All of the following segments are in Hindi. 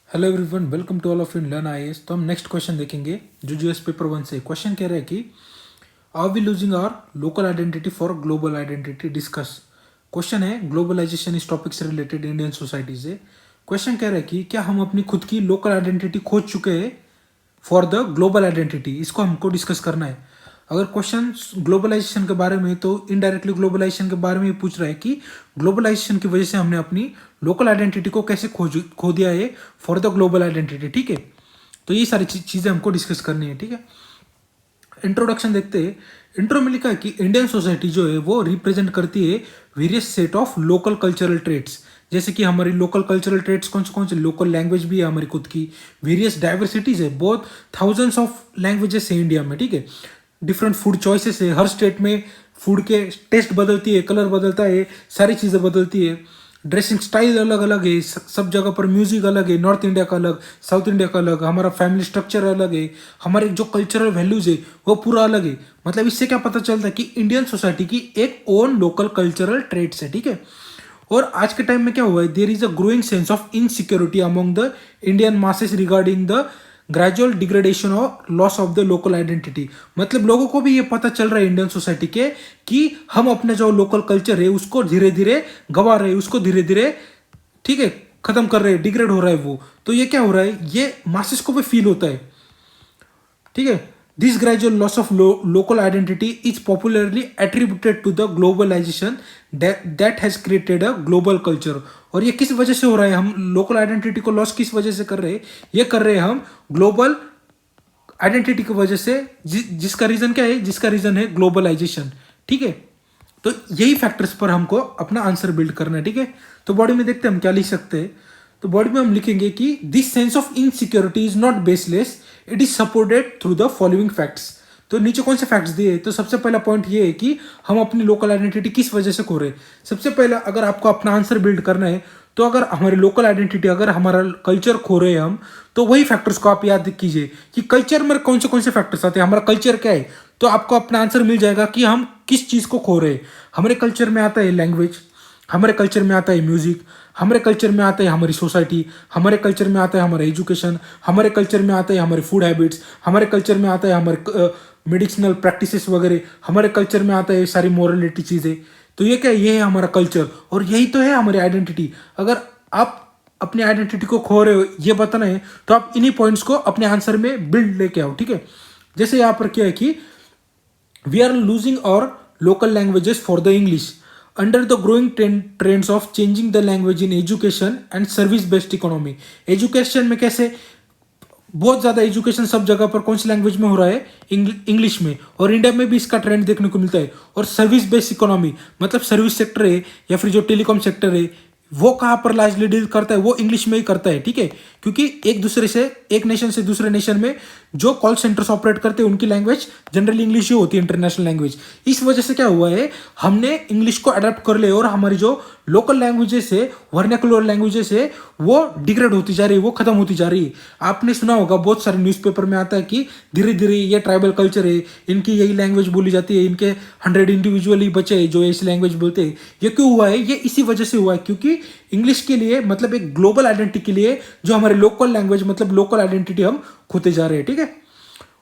Hello everyone, welcome to all of in learn IAS. तो हम नेक्स्ट क्वेश्चन देखेंगे जो जीएस पेपर 1 से क्वेश्चन कह रहा है कि are we losing our local identity for global identity discuss. Question है ग्लोबलाइजेशन इस टॉपिक से रिलेटेड इंडियन सोसाइटी से। क्वेश्चन कह रहा है कि क्या हम अपनी खुद की लोकल आइडेंटिटी खोज चुके हैं फॉर द ग्लोबल आइडेंटिटी, इसको हमको डिस्कस करना है। अगर क्वेश्चन ग्लोबलाइजेशन के बारे में तो इनडायरेक्टली ग्लोबलाइजेशन के बारे में ये पूछ रहा है कि ग्लोबलाइजेशन की वजह से हमने अपनी लोकल आइडेंटिटी को कैसे खो दिया है फॉर द ग्लोबल आइडेंटिटी। ठीक है, तो ये सारी चीज़ें हमको डिस्कस करनी है। ठीक है, इंट्रोडक्शन देखते हैं। इंट्रो में लिखा है कि इंडियन सोसाइटी जो है वो रिप्रेजेंट करती है various set of local cultural traits. जैसे कि हमारी लोकल कल्चरल ट्रेड्स कौन से लोकल लैंग्वेज भी है हमारी खुद की, वेरियस डाइवर्सिटीज है, बहुत थाउजेंड्स ऑफ लैंग्वेजेस है इंडिया में। ठीक है, डिफरेंट फूड चॉइसेस है, हर स्टेट में फूड के टेस्ट बदलती है, कलर बदलता है, सारी चीज़ें बदलती है। ड्रेसिंग स्टाइल अलग अलग है, सब जगह पर म्यूजिक अलग है, नॉर्थ इंडिया का अलग, साउथ इंडिया का अलग, हमारा फैमिली स्ट्रक्चर अलग है, हमारे जो कल्चरल वैल्यूज है वो पूरा अलग है। मतलब इससे क्या पता चलता है कि इंडियन सोसाइटी की एक ओन लोकल कल्चरल ट्रेड्स है। ठीक है, और आज के टाइम में क्या हुआ है, there is a growing sense of insecurity among the Indian masses regarding the gradual degradation और loss of the local identity. मतलब लोगों को भी ये पता चल रहा है इंडियन सोसाइटी के कि हम अपने जो लोकल कल्चर है उसको धीरे धीरे गवा रहे हैं, उसको धीरे धीरे ठीक है खत्म कर रहे हैं, डिग्रेड हो रहा है वो। तो ये क्या हो रहा है, ये मासेस को भी फील होता है। ठीक है, this gradual loss of local identity is popularly attributed to the globalization that has created a global culture. और ये किस वजह से हो रहा है, हम लोकल आइडेंटिटी को लॉस किस वजह से कर रहे हैं, ये कर रहे हैं हम ग्लोबल आइडेंटिटी की वजह से। जिसका रीजन क्या है, जिसका रीजन है ग्लोबलाइजेशन। ठीक है, तो यही फैक्टर्स पर हमको अपना आंसर बिल्ड करना है। ठीक है, तो बॉडी में देखते हैं हम क्या लिख सकते हैं। तो बॉडी में हम लिखेंगे कि this sense of insecurity is not baseless, it is supported through the following facts. तो नीचे कौन से फैक्ट्स दिए, तो सबसे पहला पॉइंट ये है कि हम अपनी लोकल आइडेंटिटी किस वजह से खो रहे हैं। सबसे पहला अगर आपको अपना आंसर बिल्ड करना है तो अगर हमारी लोकल आइडेंटिटी, अगर हमारा कल्चर खो रहे हैं हम, तो वही फैक्टर्स को आप याद कीजिए कि कल्चर में कौन से फैक्टर्स आते हैं, हमारा कल्चर क्या है। तो आपको अपना आंसर मिल जाएगा कि हम किस चीज़ को खो रहे हैं। हमारे कल्चर में आता है लैंग्वेज, हमारे कल्चर में आता है म्यूजिक, हमारे कल्चर में आता है हमारी सोसाइटी, हमारे कल्चर में आता है हमारा एजुकेशन, हमारे कल्चर में आता है हमारे फूड हैबिट्स, हमारे कल्चर में आता है हमारे मेडिसिनल प्रैक्टिसेस वगैरह, हमारे कल्चर में आता है सारी मोरलिटी चीज़ें। तो ये क्या है, ये है हमारा कल्चर और यही तो है हमारी आइडेंटिटी। अगर आप अपनी आइडेंटिटी को खो रहे हो ये बताना है तो आप इन्हीं पॉइंट्स को अपने आंसर में बिल्ड लेके आओ। ठीक है, जैसे यहाँ पर क्या है कि we are losing our local languages for the English under the growing trends of changing the language in education and service based economy। Education में कैसे बहुत ज़्यादा एजुकेशन सब जगह पर कौन सी लैंग्वेज में हो रहा है, इंग्लिश में, और इंडिया में भी इसका ट्रेंड देखने को मिलता है। और सर्विस बेस्ड इकोनॉमी मतलब सर्विस सेक्टर है या फिर जो टेलीकॉम सेक्टर है वो कहाँ पर लार्जली डील करता है, वो इंग्लिश में ही करता है। ठीक है, क्योंकि एक दूसरे से, एक नेशन से दूसरे नेशन में जो कॉल सेंटर्स ऑपरेट करते हैं उनकी लैंग्वेज जनरली इंग्लिश ही होती है, इंटरनेशनल लैंग्वेज। इस वजह से क्या हुआ है, हमने इंग्लिश को अडेप्ट कर लिया और हमारी जो लोकल लैंग्वेजेस है, वर्नाकुलर लैंग्वेजेस है, वो डिग्रेड होती जा रही है, वो खत्म होती जा रही है। आपने सुना होगा बहुत सारे न्यूज़पेपर में आता है कि धीरे धीरे ये ट्राइबल कल्चर है, इनकी यही लैंग्वेज बोली जाती है, इनके 100 इंडिविजुअली बचे जो ऐसी लैंग्वेज बोलते हैं। ये क्यों हुआ है, ये इसी वजह से हुआ है क्योंकि इंग्लिश के लिए मतलब एक ग्लोबल आइडेंटिटी के लिए जो हमारे लोकल लैंग्वेज मतलब लोकल आइडेंटिटी हम खोते जा रहे हैं। ठीक है,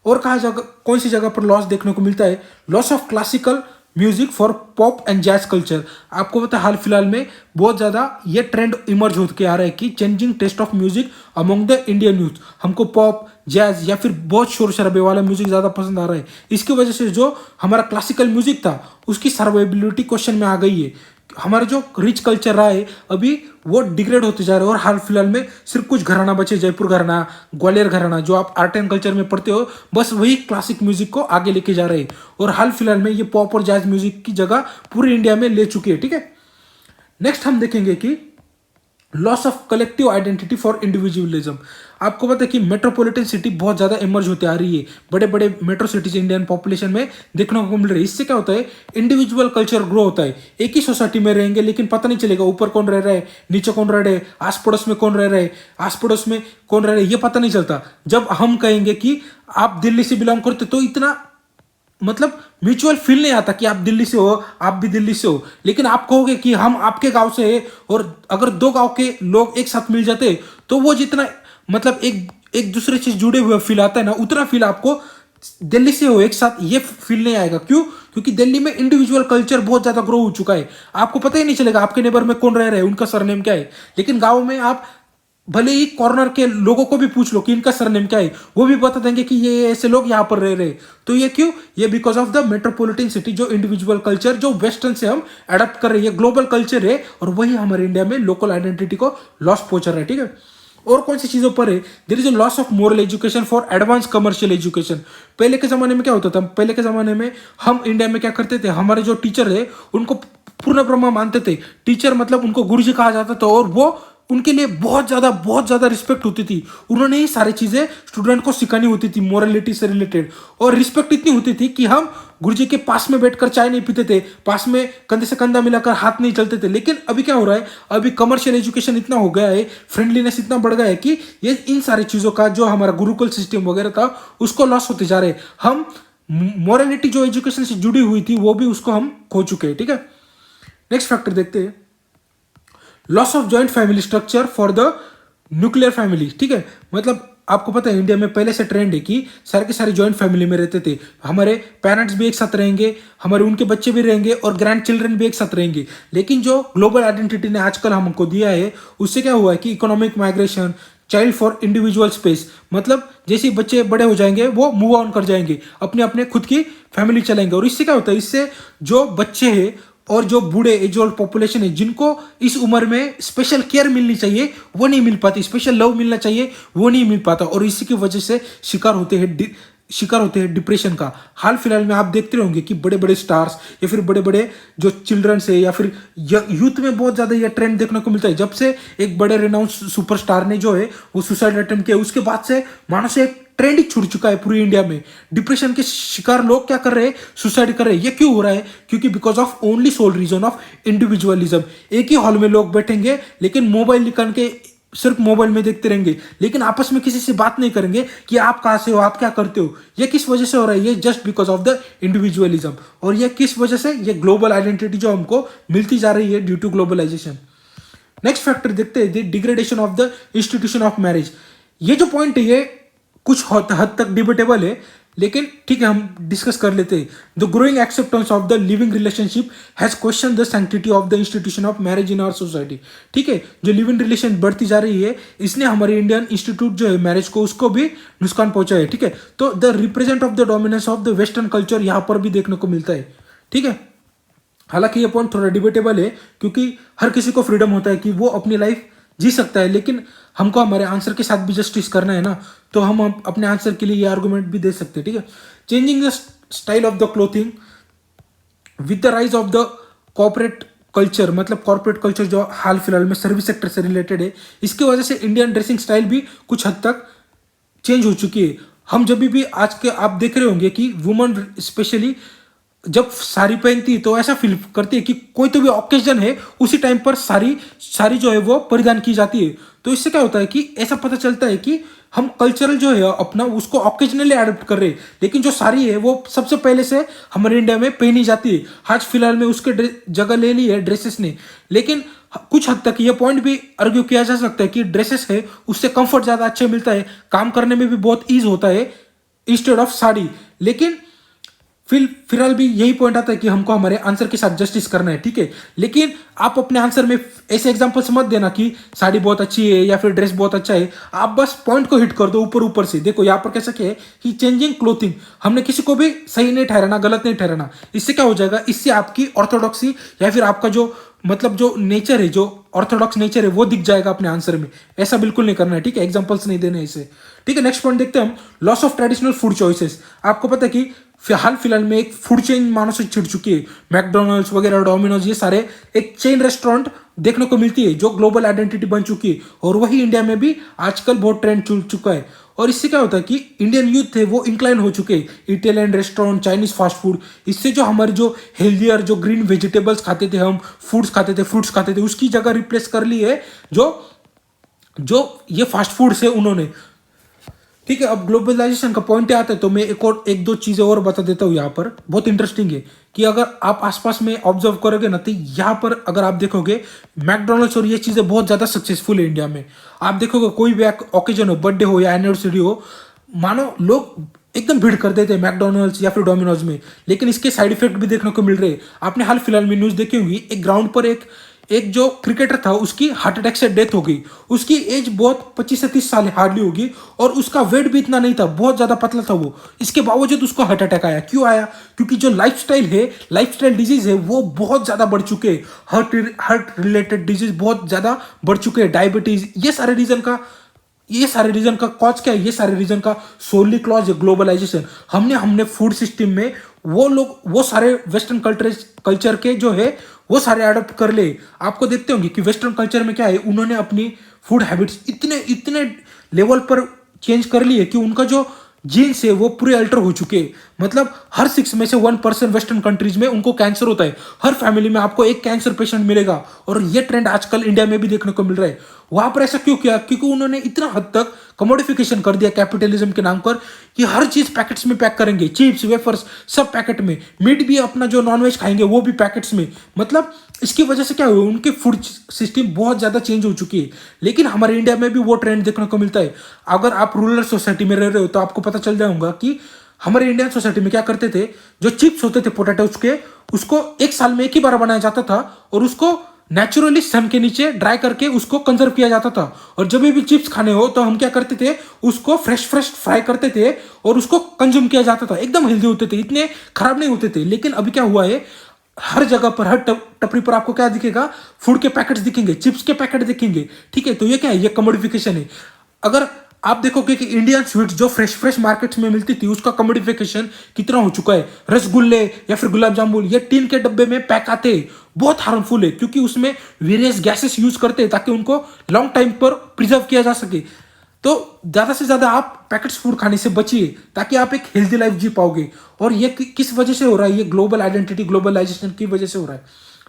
और कहा जगह कौन सी जगह पर लॉस देखने को मिलता है, loss of classical music for pop and jazz culture. आपको पता है हाल फिलहाल में बहुत ज़्यादा ये ट्रेंड इमर्ज होकर आ रहा है कि changing taste of music among the Indian youth. हमको पॉप, जैज या फिर बहुत शोर शराबे वाला म्यूजिक ज़्यादा पसंद आ रहा है। इसकी वजह से जो हमारा क्लासिकल म्यूजिक था उसकी सर्वाइबिलिटी क्वेश्चन में आ गई है। हमारा जो रिच कल्चर रहा है अभी वो डिग्रेड होते जा रहे हैं और हाल फिलहाल में सिर्फ कुछ घराना बचे, जयपुर घराना, ग्वालियर घराना, जो आप आर्ट एंड कल्चर में पढ़ते हो, बस वही क्लासिक म्यूजिक को आगे लेके जा रहे हैं। और हाल फिलहाल में ये पॉप और जैज म्यूजिक की जगह पूरी इंडिया में ले चुकी है। ठीक है, नेक्स्ट हम देखेंगे कि loss of collective identity for individualism. आपको पता है कि मेट्रोपॉलिटन सिटी बहुत ज़्यादा इमर्ज होते आ रही है, बड़े बड़े मेट्रो सिटीज इंडियन पॉपुलेशन में देखने को मिल रही है। इससे क्या होता है, इंडिविजुअल कल्चर ग्रो होता है। एक ही सोसाइटी में रहेंगे लेकिन पता नहीं चलेगा ऊपर कौन रह रहा है, नीचे कौन रह रहा है, आस पड़ोस में कौन रह रहा है, आस पड़ोस में कौन रह रहा है, ये पता नहीं चलता। जब हम कहेंगे कि आप दिल्ली से बिलोंग करते तो इतना मतलब म्यूचुअल फील नहीं आता कि आप दिल्ली से हो, आप भी दिल्ली से हो। लेकिन आप कहोगे कि हम आपके गांव से हैं और अगर दो गांव के लोग एक साथ मिल जाते तो वो जितना मतलब एक एक दूसरे से जुड़े हुए फील आता है ना, उतना फील आपको दिल्ली से हो एक साथ ये फील नहीं आएगा। क्यों? क्योंकि दिल्ली में इंडिविजुअल कल्चर बहुत ज्यादा ग्रो हो चुका है, आपको पता ही नहीं चलेगा आपके नेबर में कौन रह रहे हैं, उनका सरनेम क्या है। लेकिन गांव में आप भले ही कॉर्नर के लोगों को भी पूछ लो कि इनका सरनेम क्या है, वो भी बता देंगे कि ये ऐसे लोग यहाँ पर रह रहे हैं। तो ये क्यों? ये because of the metropolitan city, जो इंडिविजुअल कल्चर जो वेस्टर्न से हम अडॉप्ट कर रहे हैं, ये ग्लोबल कल्चर है और वही हमारे इंडिया में लोकल आइडेंटिटी को लॉस पहुंचा रहा है। ठीक है, और कौन सी चीजों पर है? There is a loss of moral education for advance commercial education. पहले के जमाने में क्या होता था? पहले के जमाने में हम इंडिया में क्या करते थे, हमारे जो टीचर है उनको पूर्ण ब्रह्म मानते थे। टीचर मतलब उनको गुरुजी कहा जाता था और वो उनके लिए बहुत ज्यादा रिस्पेक्ट होती थी। उन्होंने ही सारी चीजें स्टूडेंट को सिखानी होती थी मोरालिटी से रिलेटेड, और रिस्पेक्ट इतनी होती थी कि हम गुरुजी के पास में बैठकर चाय नहीं पीते थे, पास में कंधे से कंधा मिलाकर हाथ नहीं चलते थे। लेकिन अभी क्या हो रहा है? अभी कमर्शियल एजुकेशन इतना हो गया है, फ्रेंडलीनेस इतना बढ़ गया है कि ये इन सारी चीजों का जो हमारा गुरुकुल सिस्टम वगैरह था उसको लॉस होते जा रहे हैं। हम मोरालिटी जो एजुकेशन से जुड़ी हुई थी वो भी उसको हम खो चुके हैं। ठीक है, नेक्स्ट फैक्टर देखते हैं, loss of joint family structure for the nuclear family. ठीक है, मतलब आपको पता है इंडिया में पहले से ट्रेंड है कि सारे के सारे जॉइंट फैमिली में रहते थे, हमारे पेरेंट्स भी एक साथ रहेंगे, हमारे उनके बच्चे भी रहेंगे और ग्रैंड चिल्ड्रन भी एक साथ रहेंगे। लेकिन जो ग्लोबल आइडेंटिटी ने आजकल हमको दिया है उससे क्या हुआ है कि economic migration, child for individual space, मतलब जैसे ही बच्चे बड़े हो जाएंगे वो मूव ऑन कर जाएंगे, अपने अपने खुद की फैमिली चलेंगे। और इससे क्या होता है? इससे जो बच्चे हैं और जो बूढ़े एज ओल्ड पॉपुलेशन है जिनको इस उम्र में स्पेशल केयर मिलनी चाहिए वो नहीं मिल पाती, स्पेशल लव मिलना चाहिए वो नहीं मिल पाता, और इसी की वजह से शिकार होते हैं डिप्रेशन का। हाल फिलहाल में आप देखते होंगे कि बड़े बड़े स्टार्स या फिर बड़े बड़े जो चिल्ड्रंस है या फिर यूथ में बहुत ज्यादा यह ट्रेंड देखने को मिलता है। जब से एक बड़े रिनाउंस सुपरस्टार ने जो है वो सुसाइड अटेम्प्ट किया, उसके बाद से मानो से एक ट्रेंड ही छूट चुका है पूरी इंडिया में। डिप्रेशन के शिकार लोग क्या कर रहे हैं? सुसाइड कर रहे हैं। ये क्यों हो रहा है? क्योंकि because of only sole reason of individualism. एक ही हॉल में लोग बैठेंगे लेकिन मोबाइल निकाल के सिर्फ मोबाइल में देखते रहेंगे, लेकिन आपस में किसी से बात नहीं करेंगे कि आप कहां से हो, आप क्या करते हो। ये किस वजह से हो रहा है? ये just because of the individualism. और ये किस वजह से? ये ग्लोबल आइडेंटिटी जो हमको मिलती जा रही है due to globalization. Next factor देखते हैं, degradation of the institution of marriage. ये जो पॉइंट है ये कुछ हद तक डिबेटेबल है, लेकिन ठीक है हम डिस्कस कर लेते हैं। The growing acceptance of the living relationship has question the sanctity of the institution of marriage in our society. ठीक है, जो लिविंग रिलेशन बढ़ती जा रही है इसने हमारे इंडियन इंस्टीट्यूट जो है मैरिज को उसको भी नुकसान पहुंचा है। ठीक है, तो the represent of the dominance of the western culture यहाँ पर भी देखने को मिलता है। ठीक है, हालांकि ये पॉइंट थोड़ा डिबेटेबल है क्योंकि हर किसी को फ्रीडम होता है कि वो अपनी लाइफ जी सकता है, लेकिन हमको हमारे आंसर के साथ भी जस्टिस करना है ना, तो हम अपने आंसर के लिए ये आर्गुमेंट भी दे सकते हैं। ठीक है, changing the style of the clothing with the rise of the corporate culture, मतलब कॉर्पोरेट कल्चर जो हाल फिलहाल में सर्विस सेक्टर से रिलेटेड है, इसकी वजह से इंडियन ड्रेसिंग स्टाइल भी कुछ हद तक चेंज हो चुकी है। हम जब भी आज के आप देख रहे होंगे कि वुमन स्पेशली जब साड़ी पहनती है तो ऐसा फील करती है कि कोई तो भी ऑकेजन है उसी टाइम पर साड़ी साड़ी जो है वो परिधान की जाती है। तो इससे क्या होता है कि ऐसा पता चलता है कि हम कल्चरल जो है अपना उसको ऑकेजनली अडॉप्ट कर रहे हैं, लेकिन जो साड़ी है वो सबसे पहले से हमारे इंडिया में पहनी जाती है। आज फिलहाल में उसके जगह ले ली है ड्रेसेस ने, लेकिन कुछ हद तक ये पॉइंट भी आर्ग्यू किया जा सकता है कि ड्रेसेस है उससे कंफर्ट ज्यादा अच्छा मिलता है, काम करने में भी बहुत ईज होता है इंस्टेड ऑफ साड़ी। लेकिन फिलहाल भी यही पॉइंट आता है कि हमको हमारे आंसर के साथ जस्टिस करना है। ठीक है, लेकिन आप अपने आंसर में ऐसे एग्जांपल्स मत देना कि साड़ी बहुत अच्छी है या फिर ड्रेस बहुत अच्छा है, आप बस पॉइंट को हिट कर दो ऊपर ऊपर से। देखो यहाँ पर कैसा क्या है कि चेंजिंग क्लोथिंग, हमने किसी को भी सही नहीं ठहराना, गलत नहीं ठहराना। इससे क्या हो जाएगा? इससे आपकी ऑर्थोडॉक्सी या फिर आपका जो मतलब जो नेचर है, जो ऑर्थोडॉक्स नेचर है वो दिख जाएगा अपने आंसर में। ऐसा बिल्कुल नहीं करना है। ठीक है, एग्जांपल्स नहीं देने इसे। ठीक है, नेक्स्ट पॉइंट देखते हैं हम, loss of traditional food choices. आपको पता है कि हाल फिलहाल में एक फूड चेन मानो से छिड़ चुकी है, मैकडोनल्ड्स वगैरह, डोमिनोज, ये सारे एक चेन रेस्टोरेंट देखने को मिलती है जो ग्लोबल आइडेंटिटी बन चुकी है, और वही इंडिया में भी आजकल बहुत ट्रेंड चल चुका है। और इससे क्या होता है कि इंडियन यूथ है वो इंक्लाइन हो चुके हैं Italian restaurant, Chinese fast food. इससे जो हमारे जो हेल्दियर जो ग्रीन वेजिटेबल्स खाते थे, हम फूड्स खाते थे, फ्रूट्स खाते थे, उसकी जगह रिप्लेस कर ली है जो ये फास्ट फूड से उन्होंने। ठीक है, अब ग्लोबलाइजेशन का पॉइंट आता है तो मैं एक दो चीजें और बता देता हूँ यहाँ पर, बहुत इंटरेस्टिंग है कि अगर आप आसपास में ऑब्जर्व करोगे ना तो यहाँ पर अगर आप देखोगे मैकडोनल्ड्स और ये चीजें बहुत ज्यादा सक्सेसफुल है इंडिया में। आप देखोगे कोई भी ओकेजन हो, बर्थडे हो या एनिवर्सरी हो, मानो लोग एकदम भीड़ कर देते हैं मैकडोनल्ड्स या फिर डोमिनोज में, लेकिन इसके साइड इफेक्ट भी देखने को मिल रहे हैं। आपने हाल फिलहाल में न्यूज देखी होगी, एक ग्राउंड पर एक एक जो क्रिकेटर था उसकी हार्ट अटैक से डेथ हो गई। उसकी एज बहुत 25 से 30 साल हार्डली होगी और उसका वेट भी इतना नहीं था, बहुत ज्यादा पतला था वो। इसके बावजूद उसको हार्ट अटैक आया। क्यों आया? क्योंकि जो लाइफस्टाइल है, लाइफस्टाइल डिजीज है वो बहुत ज्यादा बढ़ चुके हैं। हार्ट रिलेटेड डिजीज बहुत ज्यादा बढ़ चुके हैं, डायबिटीज, ये सारे रीजन का कॉज क्या है? ये सारे रीजन का सोली क्लॉज है ग्लोबलाइजेशन। हमने फूड सिस्टम में वो सारे वेस्टर्न कल्चर के जो है वो सारे अडॉप्ट कर ले। आपको देखते होंगे कि वेस्टर्न कल्चर में क्या है, उन्होंने अपनी फूड हैबिट्स इतने इतने लेवल पर चेंज कर लिए कि उनका जो जीन्स है वो पूरे अल्टर हो चुके हैं। मतलब हर 6 में से 1% वेस्टर्न कंट्रीज में उनको कैंसर होता है। हर फैमिली में आपको एक कैंसर पेशेंट मिलेगा और ये ट्रेंड आजकल इंडिया में भी देखने को मिल रहा है। वहां पर ऐसा क्यों किया? क्योंकि उन्होंने इतना हद तक कमोडिफिकेशन कर दिया कैपिटलिज्म के नाम पर कि हर चीज पैकेट्स में पैक करेंगे, चिप्स वेफर्स सब पैकेट में, मीट भी अपना जो नॉनवेज खाएंगे वो भी पैकेट्स में। मतलब इसकी वजह से क्या हुआ, उनके फूड सिस्टम बहुत ज्यादा चेंज हो चुकी है। लेकिन हमारे इंडिया में भी वो ट्रेंड देखने को मिलता है। अगर आप रूरल सोसाइटी में रह रहे हो तो आपको पता चल जाऊंगा कि हमारे इंडियन सोसाइटी में क्या करते थे, जो चिप्स होते थे पोटैटोज के, उसको एक साल में एक ही बार बनाया जाता था और उसको नेचुरली सन के नीचे ड्राई करके उसको कंजर्व किया जाता था। और जब भी चिप्स खाने हो तो हम क्या करते थे, उसको फ्रेश फ्राई करते थे और उसको कंज्यूम किया जाता था। एकदम हेल्दी होते थे, इतने खराब नहीं होते थे। लेकिन अभी क्या हुआ है, हर जगह पर, हर टपरी पर आपको क्या दिखेगा, फूड के पैकेट्स दिखेंगे, चिप्स के पैकेट दिखेंगे। ठीक है, तो ये क्या है, ये कमोडिफिकेशन है। अगर आप देखोगे कि इंडियन स्वीट्स जो फ्रेश मार्केट्स में मिलती थी उसका कमोडिफिकेशन कितना हो चुका है। रसगुल्ले या फिर गुलाब जामुन ये टीन के डब्बे में पैक आते हैं, बहुत हार्मफुल है क्योंकि उसमें वेरियस गैसेस यूज करते हैं ताकि उनको लॉन्ग टाइम पर प्रिजर्व किया जा सके। तो ज्यादा से ज्यादा आप पैकेट्स फूड खाने से बचिए ताकि आप एक हेल्दी लाइफ जी पाओगे। और ये किस वजह से हो रहा है? ये ग्लोबल आइडेंटिटी, ग्लोबलाइजेशन की वजह से हो रहा है।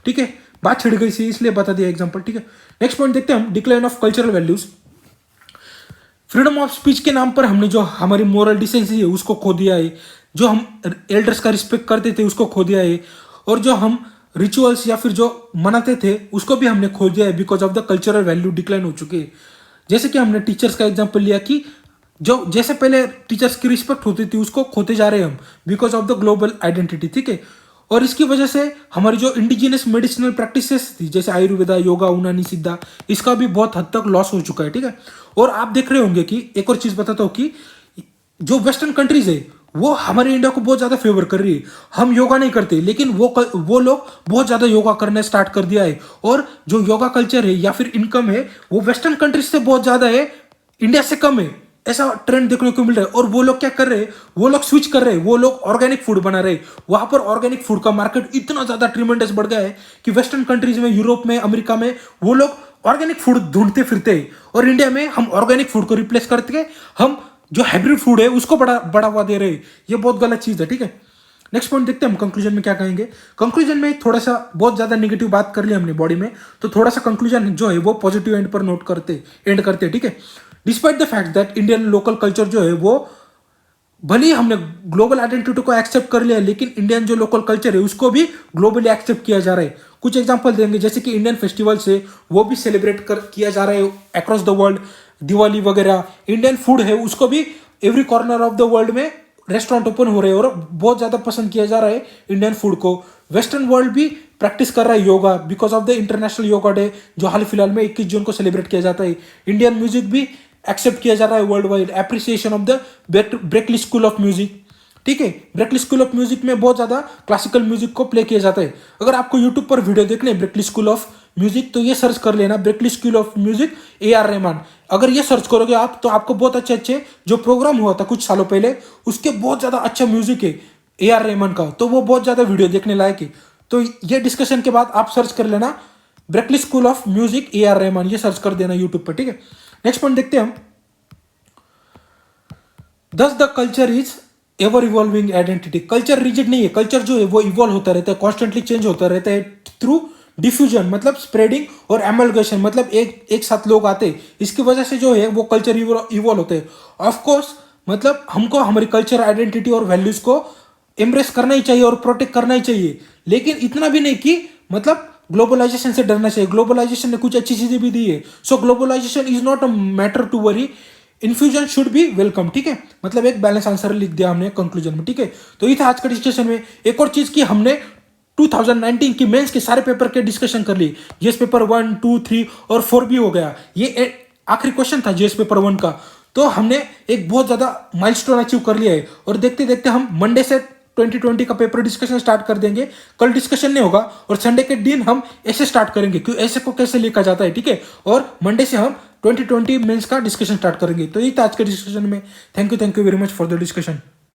ठीक है, बात छिड़ गई थी इसलिए बता दिया एग्जांपल। ठीक है, नेक्स्ट पॉइंट देखते हैं हम, decline of cultural values. Freedom of speech के नाम पर हमने जो हमारी मोरल डिसेंसी है उसको खो दिया है। जो हम एल्डर्स का रिस्पेक्ट करते थे उसको खो दिया है। और जो हम रिचुअल्स या फिर जो मनाते थे उसको भी हमने खो दिया है because of the cultural value decline हो चुके हैं। जैसे कि हमने टीचर्स का एग्जाम्पल लिया कि जो जैसे पहले टीचर्स की रिस्पेक्ट होती थी उसको खोते जा रहे हैं हम because of the global identity. ठीक है, और इसकी वजह से हमारी जो इंडिजिनियस मेडिसिनल प्रैक्टिसेस थी जैसे आयुर्वेदा, योगा, यूनानी, सिद्धा, इसका भी बहुत हद तक लॉस हो चुका है। ठीक है, और आप देख रहे होंगे कि एक और चीज बताता हूँ कि जो वेस्टर्न कंट्रीज है वो हमारे इंडिया को बहुत ज्यादा फेवर कर रही है। हम योगा नहीं करते लेकिन वो लोग बहुत ज्यादा योगा करने स्टार्ट कर दिया है। और जो योगा कल्चर है या फिर इनकम है वो वेस्टर्न कंट्रीज से बहुत ज्यादा है, इंडिया से कम है। ऐसा ट्रेंड देखने को मिल रहा है। और वो लोग क्या कर रहे हैं, वो लोग स्विच कर रहे हैं, वो लोग ऑर्गेनिक फूड बना रहे हैं। वहां पर ऑर्गेनिक फूड का मार्केट इतना ज्यादा ट्रिमेंडस बढ़ गया है कि वेस्टर्न कंट्रीज में, यूरोप में, अमेरिका में वो लोग ऑर्गेनिक फूड ढूंढते फिरते हैं। और इंडिया में हम ऑर्गेनिक फूड को रिप्लेस करके हम जो हाइब्रिड फूड है उसको बढ़ावा दे रहे हैं। ये बहुत गलत चीज है। ठीक है, नेक्स्ट पॉइंट देखते हैं हम, कंक्लूजन में क्या कहेंगे। कंक्लूजन में थोड़ा सा बहुत ज्यादा नेगेटिव बात कर ली हमने बॉडी में, तो थोड़ा सा कंक्लूजन जो है वो पॉजिटिव एंड पर एंड करते। ठीक है, despite the fact that Indian local culture जो है वो, भले ही हमने ग्लोबल आइडेंटिटी को एक्सेप्ट कर लिया लेकिन इंडियन जो लोकल कल्चर है उसको भी ग्लोबली एक्सेप्ट किया जा रहा है। कुछ एग्जांपल देंगे जैसे कि इंडियन फेस्टिवल्स है वो भी सेलिब्रेट किया जा रहा है अक्रॉस द वर्ल्ड, दिवाली वगैरह। इंडियन फूड है उसको भी every corner of the world में रेस्टोरेंट ओपन हो रहे हैं और बहुत ज्यादा पसंद किया जा रहा है इंडियन फूड को। वेस्टर्न वर्ल्ड भी प्रैक्टिस कर रहा है yoga because of the international yoga day जो हाल फिलहाल में 21 जून को सेलिब्रेट किया जाता है। इंडियन म्यूजिक भी एक्सेप्ट किया जा रहा है world wide, appreciation of the Berklee school of music. ठीक है, ब्रेकली स्कूल ऑफ म्यूजिक में बहुत ज्यादा क्लासिकल म्यूजिक को प्ले किया जाता है। अगर आपको यूट्यूब पर वीडियो देखने ब्रेकली स्कूल ऑफ म्यूजिक तो ये सर्च कर लेना, Berklee school of music AR Rahman. अगर ये सर्च करोगे आप तो आपको बहुत अच्छे अच्छे जो प्रोग्राम हुआ था कुछ सालों पहले उसके बहुत ज्यादा अच्छा म्यूजिक है AR रहमान का, तो वो बहुत ज्यादा वीडियो देखने लायक है। तो ये डिस्कशन के बाद आप सर्च कर लेना Berklee school of music AR Rahman, ये सर्च कर देना यूट्यूब पर। ठीक है, नेक्स्ट पॉइंट देखते हैं हम, दस the culture is ever evolving identity. Culture rigid नहीं है, कल्चर जो है वो इवॉल्व होता रहता है, कॉन्स्टेंटली चेंज होता रहता है थ्रू डिफ्यूजन मतलब स्प्रेडिंग और एमलगेशन मतलब एक साथ लोग आते हैं, इसकी वजह से जो है वो कल्चर इवॉल्व होते हैं। ऑफकोर्स मतलब हमको हमारी कल्चर आइडेंटिटी और वैल्यूज को एम्ब्रेस करना ही चाहिए और प्रोटेक्ट करना ही चाहिए, लेकिन इतना भी नहीं कि मतलब ग्लोबलाइजेशन से डरना चाहिए। ग्लोबलाइजेशन ने कुछ अच्छी चीजें भी दी है। So globalization is not a matter to worry, infusion should be welcome, ठीक है। मतलब एक बैलेंस आंसर लिख दिया हमने कंक्लूजन में, ठीक है। तो ये था आज का डिस्कशन में। एक और चीज की हमने 2019 की मेंस के सारे पेपर के डिस्कशन कर ली। जीएस पेपर 1, 2, 3 और 4 भी हो गया। ये आखिरी क्वेश्चन था जीएस पेपर 1 का। तो हमने एक बहुत ज्यादा माइलस्टोन अचीव कर लिया है, और देखते देखते हम मंडे से 2020 का पेपर डिस्कशन स्टार्ट कर देंगे। कल डिस्कशन नहीं होगा, और संडे के दिन हम ऐसे स्टार्ट करेंगे कि ऐसे को कैसे लिखा जाता है, ठीक है। और मंडे से हम 2020 मेंस का डिस्कशन स्टार्ट करेंगे। तो ये था आज के डिस्कशन में। Thank you very much for the discussion.